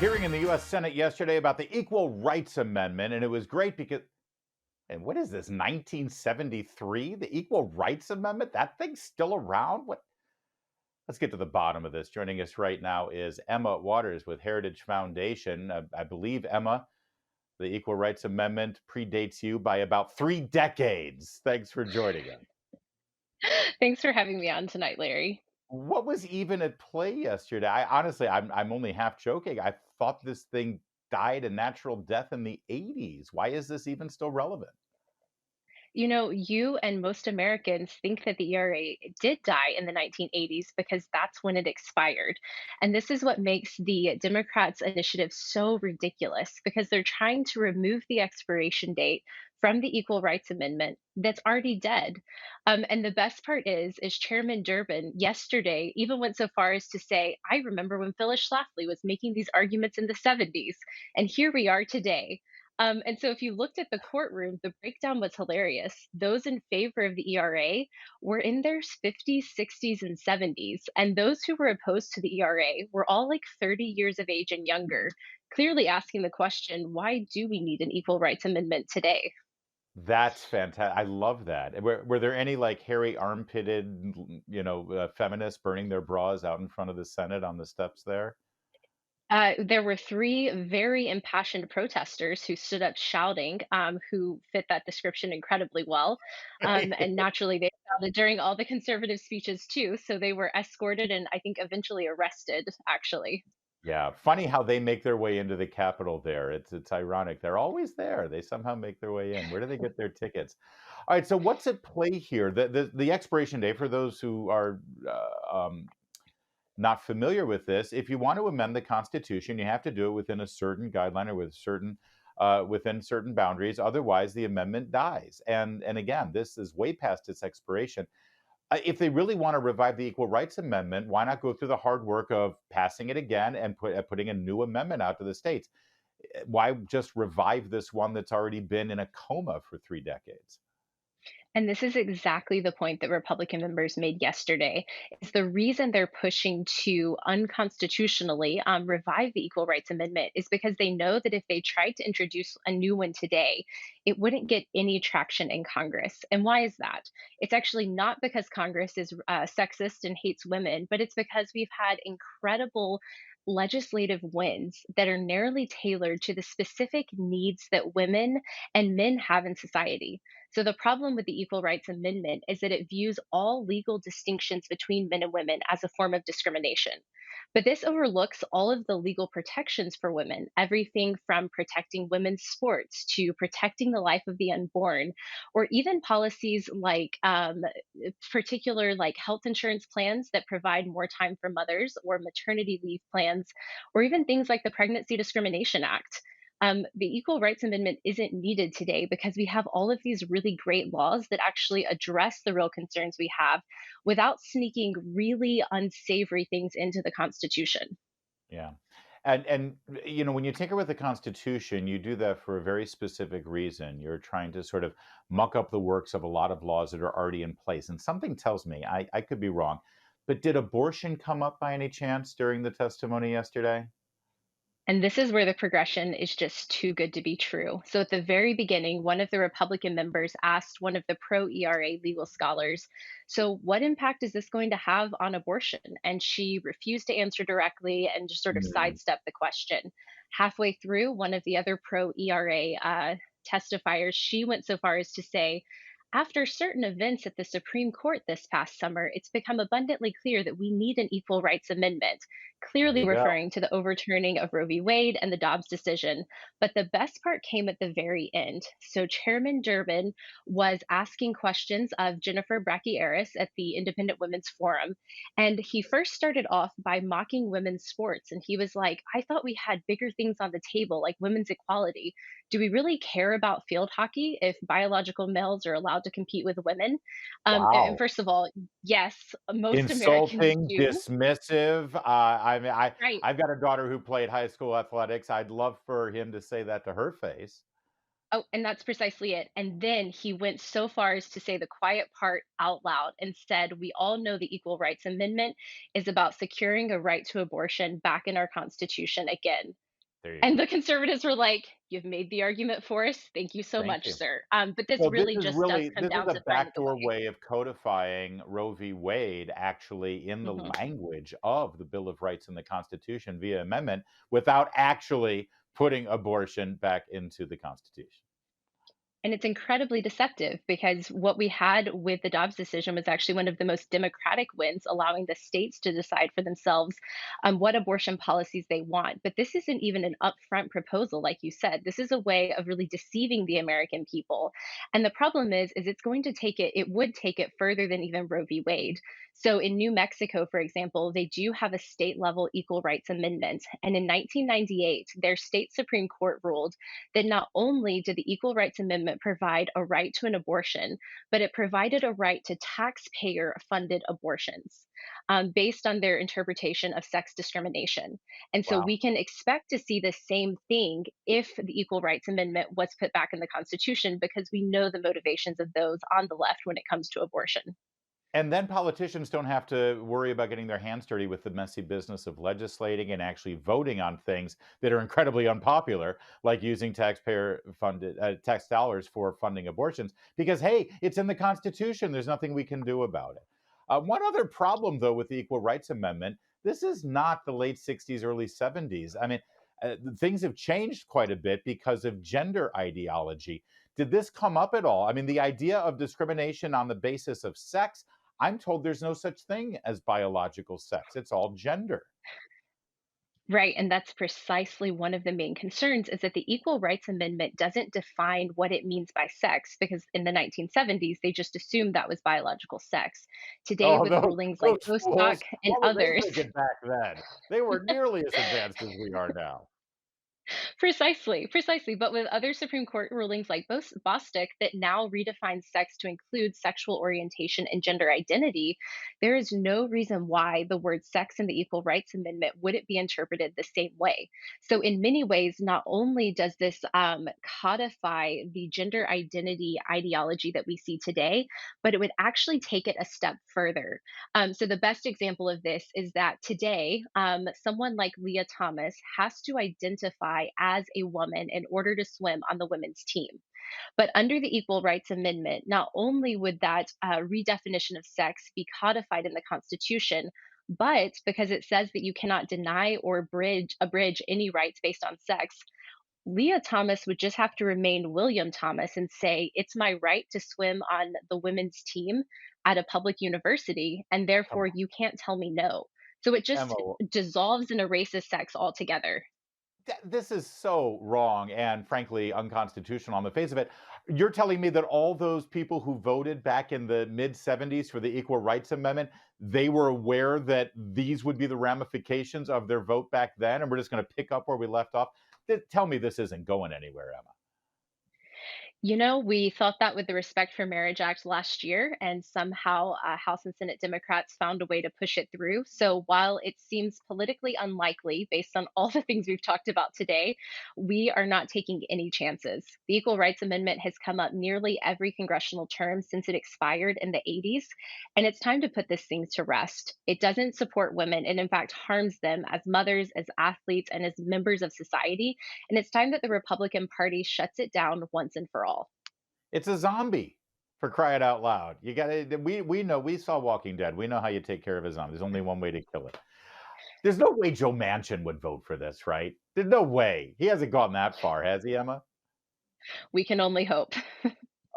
Hearing in the U.S. Senate yesterday about the Equal Rights Amendment, and it was great because, and what is this, 1973? The Equal Rights Amendment? That thing's still around? What? Let's get to the bottom of this. Joining us right now is Emma Waters with Heritage Foundation. I believe, Emma, the Equal Rights Amendment predates you by about 3 decades. Thanks for joining us. Thanks for having me on tonight, Larry. What was even at play yesterday? I'm only half joking. I thought this thing died a natural death in the 80s. Why is this even still relevant? You know, you and most Americans think that the ERA did die in the 1980s because that's when it expired. And this is what makes the Democrats' initiative so ridiculous because they're trying to remove the expiration date from the Equal Rights Amendment that's already dead. And the best part is Chairman Durbin yesterday even went so far as to say, "I remember when Phyllis Schlafly was making these arguments in the 70s, and here we are today." And so if you looked at the courtroom, the breakdown was hilarious. Those in favor of the ERA were in their 50s, 60s, and 70s. And those who were opposed to the ERA were all like 30 years of age and younger, clearly asking the question, why do we need an equal rights amendment today? That's fantastic. I love that. And were there any like hairy armpitted, feminists burning their bras out in front of the Senate on the steps there? There were three very impassioned protesters who stood up shouting, who fit that description incredibly well. And naturally, they shouted during all the conservative speeches too. So they were escorted and I think eventually arrested, actually. Yeah, funny how they make their way into the Capitol there. It's ironic. They're always there. They somehow make their way in. Where do they get their tickets? All right, so what's at play here? The expiration date for those who are not familiar with this, if you want to amend the Constitution, you have to do it within a certain guideline or within certain boundaries. Otherwise, the amendment dies. And again, this is way past its expiration. If they really want to revive the Equal Rights Amendment, why not go through the hard work of passing it again and putting a new amendment out to the states? Why just revive this one that's already been in a coma for 3 decades? And this is exactly the point that Republican members made yesterday. Is the reason they're pushing to unconstitutionally revive the Equal Rights Amendment is because they know that if they tried to introduce a new one today, it wouldn't get any traction in Congress. And why is that? It's actually not because Congress is sexist and hates women, but it's because we've had incredible legislative wins that are narrowly tailored to the specific needs that women and men have in society. So the problem with the Equal Rights Amendment is that it views all legal distinctions between men and women as a form of discrimination. But this overlooks all of the legal protections for women, everything from protecting women's sports to protecting the life of the unborn, or even policies like particular like health insurance plans that provide more time for mothers, or maternity leave plans, or even things like the Pregnancy Discrimination Act. The Equal Rights Amendment isn't needed today because we have all of these really great laws that actually address the real concerns we have without sneaking really unsavory things into the Constitution. Yeah. And when you tinker with the Constitution, you do that for a very specific reason. You're trying to sort of muck up the works of a lot of laws that are already in place. And something tells me, I could be wrong, but did abortion come up by any chance during the testimony yesterday? And this is where the progression is just too good to be true. So, at the very beginning, one of the Republican members asked one of the pro ERA legal scholars, "So, what impact is this going to have on abortion?" And she refused to answer directly and just sort of Mm. sidestepped the question. Halfway through, one of the other pro ERA testifiers, she went so far as to say, "After certain events at the Supreme Court this past summer, it's become abundantly clear that we need an equal rights amendment," There clearly you go. referring to the overturning of Roe v. Wade and the Dobbs decision. But the best part came at the very end. So Chairman Durbin was asking questions of Jennifer Bracchiaris at the Independent Women's Forum. And he first started off by mocking women's sports. And he was like, "I thought we had bigger things on the table, like women's equality. Do we really care about field hockey if biological males are allowed to compete with women?" And Wow. first of all, yes, most Americans Insulting, do. dismissive. I mean, Right. I've got a daughter who played high school athletics. I'd love for him to say that to her face. Oh, and that's precisely it. And then he went so far as to say the quiet part out loud and said, "We all know the Equal Rights Amendment is about securing a right to abortion back in our Constitution again." There you And go. the conservatives were like, "You've made the argument for us. Thank you so Thank much, you. sir." But this So really just does come this is down a to finding a backdoor way. way of codifying Roe v. Wade actually in the Mhm. language of the Bill of Rights and the Constitution via amendment without actually putting abortion back into the Constitution. And it's incredibly deceptive because what we had with the Dobbs decision was actually one of the most democratic wins, allowing the states to decide for themselves what abortion policies they want. But this isn't even an upfront proposal, like you said. This is a way of really deceiving the American people. And the problem is it's going to take it, it would take it further than even Roe v. Wade. So in New Mexico, for example, they do have a state level equal rights amendment. And in 1998, their state Supreme Court ruled that not only did the Equal Rights Amendment provide a right to an abortion, but it provided a right to taxpayer funded abortions based on their interpretation of sex discrimination. And so Wow. we can expect to see the same thing if the Equal Rights Amendment was put back in the Constitution, because we know the motivations of those on the left when it comes to abortion. And then politicians don't have to worry about getting their hands dirty with the messy business of legislating and actually voting on things that are incredibly unpopular, like using taxpayer funded tax dollars for funding abortions, because, hey, it's in the Constitution. There's nothing we can do about it. One other problem, though, with the Equal Rights Amendment, this is not the late 60s, early 70s. I mean, things have changed quite a bit because of gender ideology. Did this come up at all? I mean, the idea of discrimination on the basis of sex, I'm told there's no such thing as biological sex. It's all gender. Right, and that's precisely one of the main concerns is that the Equal Rights Amendment doesn't define what it means by sex because in the 1970s they just assumed that was biological sex. Today Oh, with rulings like those Bostock fools. and What were they others. thinking back then? They were nearly as advanced as we are now. Precisely, precisely. But with other Supreme Court rulings like Bostock that now redefine sex to include sexual orientation and gender identity, there is no reason why the word sex in the Equal Rights Amendment wouldn't be interpreted the same way. So, in many ways, not only does this codify the gender identity ideology that we see today, but it would actually take it a step further. So the best example of this is that today, someone like Leah Thomas has to identify as a woman in order to swim on the women's team. But under the Equal Rights Amendment, not only would that redefinition of sex be codified in the Constitution, but because it says that you cannot deny or abridge any rights based on sex, Leah Thomas would just have to remain William Thomas and say, "It's my right to swim on the women's team at a public university, and Come therefore on, you can't tell me no." So it just Emma. dissolves and erases sex altogether. This is so wrong and frankly unconstitutional on the face of it. You're telling me that all those people who voted back in the mid 70s for the Equal Rights Amendment, they were aware that these would be the ramifications of their vote back then, and we're just going to pick up where we left off? Tell me this isn't going anywhere, Emma. You know, we thought that with the Respect for Marriage Act last year, and somehow House and Senate Democrats found a way to push it through. So while it seems politically unlikely based on all the things we've talked about today, we are not taking any chances. The Equal Rights Amendment has come up nearly every congressional term since it expired in the 80s, and it's time to put this thing to rest. It doesn't support women, and in fact harms them as mothers, as athletes, and as members of society. And it's time that the Republican Party shuts it down once and for all. It's a zombie, for crying out loud. You got to, we know, we saw Walking Dead. We know how you take care of a zombie. There's only one way to kill it. There's no way Joe Manchin would vote for this, right? There's no way. He hasn't gone that far, has he, Emma? We can only hope.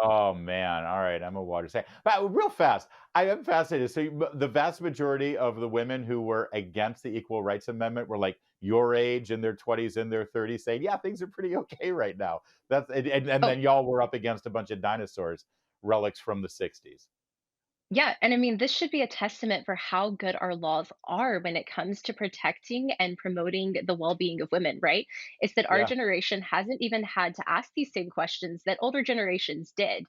Oh man! All right, Emma Waters. Hey, but real fast, I am fascinated. So the vast majority of the women who were against the Equal Rights Amendment were like your age, in their 20s, in their 30s, saying, "Yeah, things are pretty okay right now." And Oh, then y'all were up against a bunch of dinosaurs, relics from the 60s. yeah. And I mean, this should be a testament for how good our laws are when it comes to protecting and promoting the well being of women, right? It's that our Yeah, generation hasn't even had to ask these same questions that older generations did.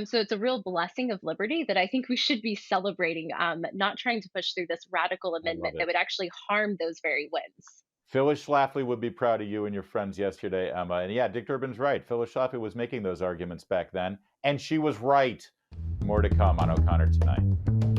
So it's a real blessing of liberty that I think we should be celebrating, not trying to push through this radical I love amendment that it. would actually harm those very wins. Phyllis Schlafly would be proud of you and your friends yesterday, Emma. And yeah, Dick Durbin's right. Phyllis Schlafly was making those arguments back then, and she was right. More to come on O'Connor tonight.